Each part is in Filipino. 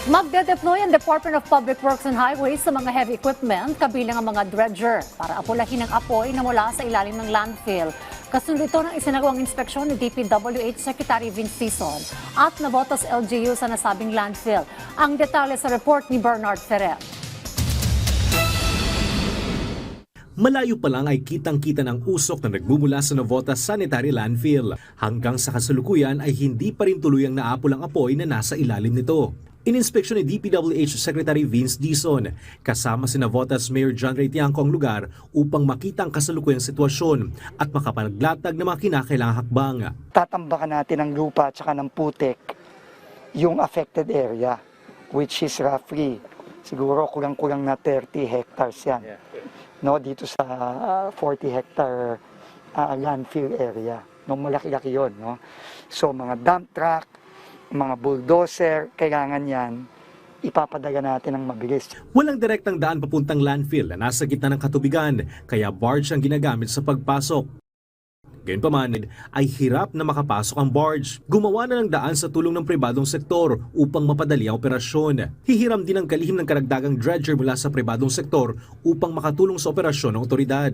Magde-deploy ang Department of Public Works and Highways sa mga heavy equipment, kabilang ang mga dredger, para apulahin ang apoy na mula sa ilalim ng landfill. Kasunod ito ng isinagawang inspeksyon ni DPWH Secretary Vince Dizon at Navotas LGU sa nasabing landfill. Ang detalye sa report ni Bernard Ferrer. Malayo pa lang ay kitang-kita ng usok na nagmumula sa Navotas Sanitary Landfill. Hanggang sa kasalukuyan ay hindi pa rin tuluyang naapol ang apoy na nasa ilalim nito. Ininspeksyon ni DPWH Secretary Vince Dizon kasama si Navotas Mayor John Ray Tiangco ang lugar upang makita ang kasalukuyang sitwasyon at makapaglatag ng mga kinakailangang hakbang. Tatambakan natin ang lupa at saka ng putik yung affected area, which is roughly siguro kulang-kulang na 30 hectares yan. No, dito sa 40 hectare landfill area. No, malaki-laki yun. No? So mga dump truck, mga bulldozer, kailangan yan, ipapadala natin ng mabilis. Walang direktang daan papuntang landfill na nasa gitna ng katubigan, kaya barge ang ginagamit sa pagpasok. Gayunpaman ay hirap na makapasok ang barge. Gumawa na ng daan sa tulong ng pribadong sektor upang mapadali ang operasyon. Hihiram din ang kalihim ng karagdagang dredger mula sa pribadong sektor upang makatulong sa operasyon ng otoridad.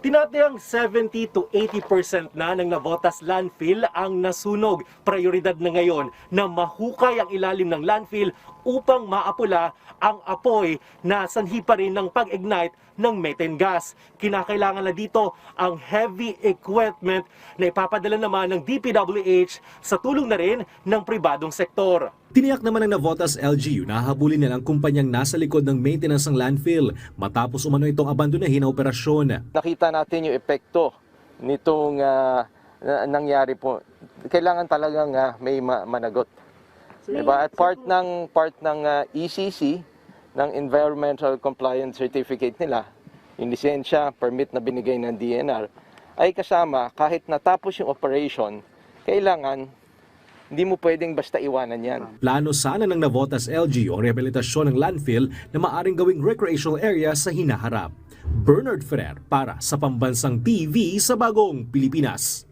Tinatayang 70 to 80% na ng Navotas landfill ang nasunog. Prioridad na ngayon na mahukay ang ilalim ng landfill upang maapula ang apoy na sanhi pa rin ng pag-ignite ng methane gas. Kinakailangan na dito ang heavy equipment na ipapadala naman ng DPWH sa tulong na rin ng pribadong sektor. Tiniyak naman ng Navotas LGU na hahabulin nila ang kumpanyang nasa likod ng maintenance ng landfill matapos umano itong abandonahin ang operasyon. Nakita natin yung epekto nitong nangyari po. Kailangan talagang may managot. Diba? At part ng ECC, ng Environmental Compliance Certificate nila, yung lisensya, permit na binigay ng DNR, ay kasama kahit natapos yung operation, kailangan hindi mo pwedeng basta iwanan yan. Plano sana ng Navotas LGU ang rehabilitasyon ng landfill na maaring gawing recreational area sa hinaharap. Bernard Ferrer para sa Pambansang TV sa Bagong Pilipinas.